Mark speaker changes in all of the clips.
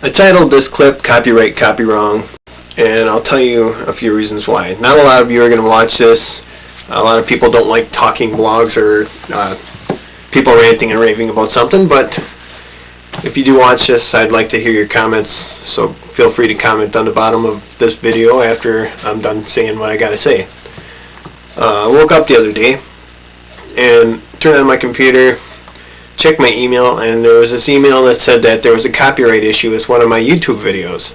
Speaker 1: I titled this clip Copyright, CopyWrong, and I'll tell you a few reasons why. Not a lot of you are going to watch this. A lot of people don't like talking blogs or people ranting and raving about something, but if you do watch this, I'd like to hear your comments, so feel free to comment on the bottom of this video after I'm done saying what I gotta say. I woke up the other day and turned on my computer, checked my email, and there was this email that said that there was a copyright issue with one of my YouTube videos.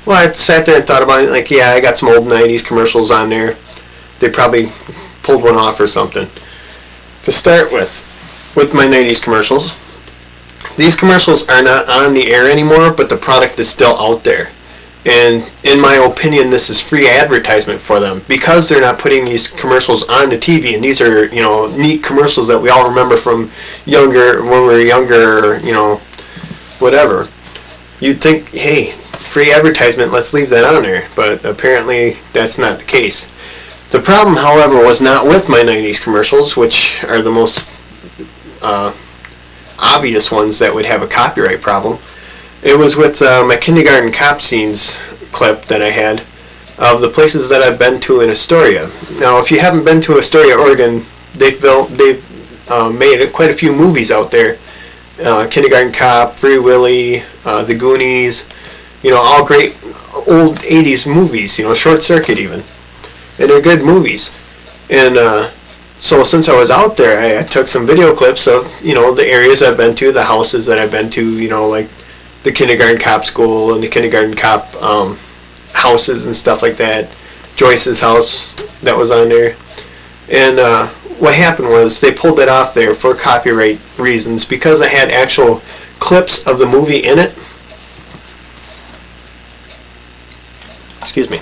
Speaker 1: Well, I sat there and thought about it, like, yeah, I got some old 90s commercials on there. They probably pulled one off or something. To start with my 90s commercials, these commercials are not on the air anymore, but the product is still out there. And in my opinion, this is free advertisement for them because they're not putting these commercials on the TV. And these are, you know, neat commercials that we all remember from when we were younger, or, you know, whatever. You'd think, hey, free advertisement, let's leave that on there. But apparently that's not the case. The problem, however, was not with my 90s commercials, which are the most obvious ones that would have a copyright problem. It was with my kindergarten cop scenes clip that I had of the places that I've been to in Astoria. Now, if you haven't been to Astoria, Oregon, they've made quite a few movies out there. Kindergarten Cop, Free Willy, The Goonies, you know, all great old 80s movies, you know, Short Circuit even. And they're good movies. And so since I was out there, I took some video clips of, you know, the areas I've been to, the houses that I've been to, you know, like the kindergarten cop school and the kindergarten cop houses and stuff like that. Joyce's house that was on there. And what happened was they pulled that off there for copyright reasons because I had actual clips of the movie in it. Excuse me.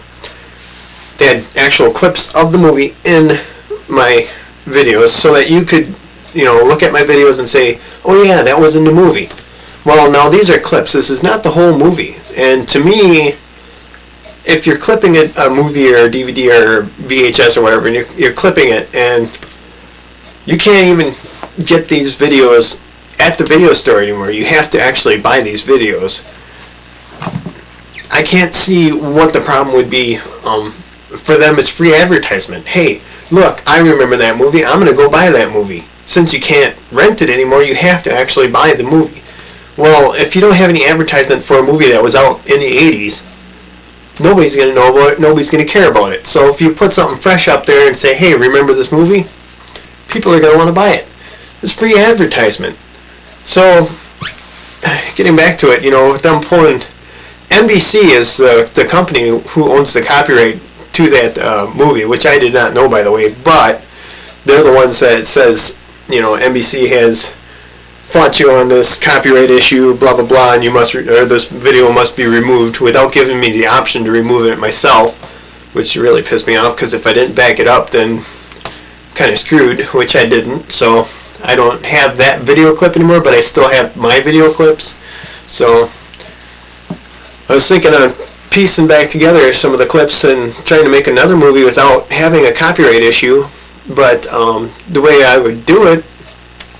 Speaker 1: They had actual clips of the movie in my videos so that you could, you know, look at my videos and say, oh yeah, that was in the movie. Well, now these are clips. This is not the whole movie. And to me, if you're clipping a movie or a DVD or VHS or whatever, and you're clipping it, and you can't even get these videos at the video store anymore. You have to actually buy these videos. I can't see what the problem would be. For them, it's free advertisement. Hey, look, I remember that movie. I'm going to go buy that movie. Since you can't rent it anymore, you have to actually buy the movie. Well, if you don't have any advertisement for a movie that was out in the 80s, nobody's going to know about it, nobody's going to care about it. So if you put something fresh up there and say, hey, remember this movie? People are going to want to buy it. It's free advertisement. So, getting back to it, you know, with them pulling, NBC is the company who owns the copyright to that movie, which I did not know, by the way, but they're the ones that says, you know, NBC has fought you on this copyright issue, blah blah blah, and you must or this video must be removed, without giving me the option to remove it myself, which really pissed me off because if I didn't back it up, then kind of screwed, which I didn't. So I don't have that video clip anymore, but I still have my video clips. So I was thinking of piecing back together some of the clips and trying to make another movie without having a copyright issue, but the way I would do it,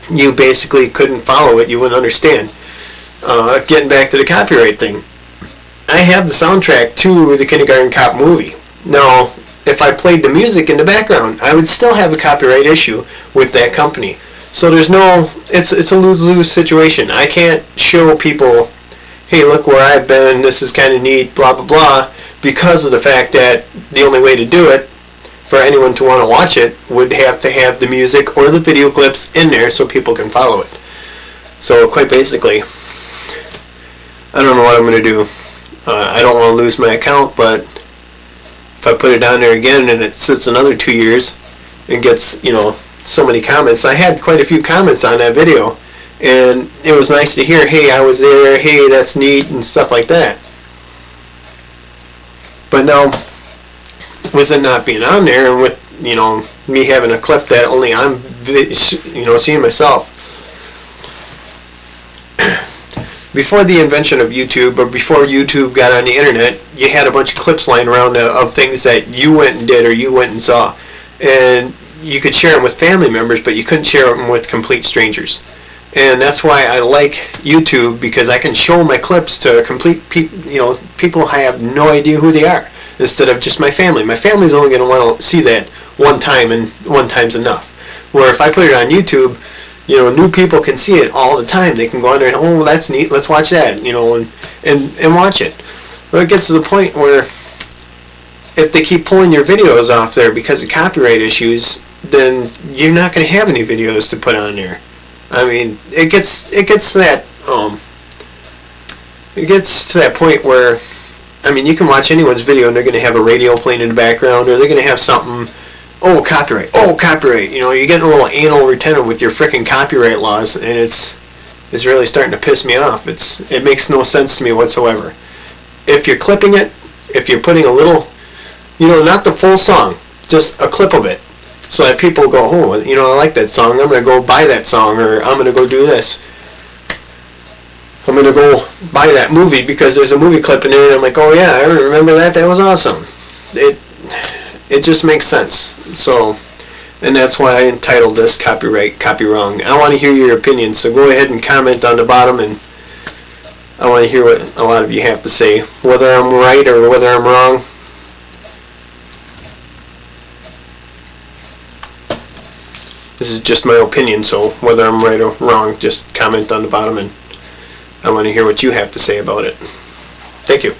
Speaker 1: you basically couldn't follow it, you wouldn't understand. Getting back to the copyright thing, I have the soundtrack to the Kindergarten Cop movie. Now, if I played the music in the background, I would still have a copyright issue with that company. So there's no, it's a lose-lose situation. I can't show people, hey, look where I've been, this is kind of neat, blah blah blah, because of the fact that the only way to do it for anyone to want to watch it would have to have the music or the video clips in there so people can follow it. So quite basically, I don't know what I'm going to do. I don't want to lose my account, but if I put it down there again and it sits another 2 years and gets, you know, so many comments. I had quite a few comments on that video, and it was nice to hear, hey, I was there, hey, that's neat, and stuff like that. But now, with it not being on there, and with, you know, me having a clip that only I'm, you know, seeing myself. Before the invention of YouTube, or before YouTube got on the internet, you had a bunch of clips lying around of things that you went and did or you went and saw. And you could share them with family members, but you couldn't share them with complete strangers. And that's why I like YouTube, because I can show my clips to complete people who have no idea who they are, instead of just my family. My family's only going to want to see that one time, and one time's enough. Where if I put it on YouTube, new people can see it all the time. They can go on there, oh, that's neat, let's watch that, and watch it. But it gets to the point where if they keep pulling your videos off there because of copyright issues, then you're not going to have any videos to put on there. I mean, it gets to that point where, I mean, you can watch anyone's video and they're going to have a radio playing in the background, or they're going to have something. Oh, copyright! Oh, copyright! You're getting a little anal retentive with your frickin' copyright laws, and it's really starting to piss me off. It makes no sense to me whatsoever. If you're clipping it, if you're putting a little, not the full song, just a clip of it, so that people go, oh, I like that song, I'm going to go buy that song, or I'm going to go do this. I'm going to go buy that movie because there's a movie clip in it, and I'm like, oh yeah, I remember that, that was awesome. It just makes sense. So, and that's why I entitled this CopyWrong. I want to hear your opinion, so go ahead and comment on the bottom, and I want to hear what a lot of you have to say, whether I'm right or whether I'm wrong. This is just my opinion, so whether I'm right or wrong, just comment on the bottom, and I want to hear what you have to say about it. Thank you.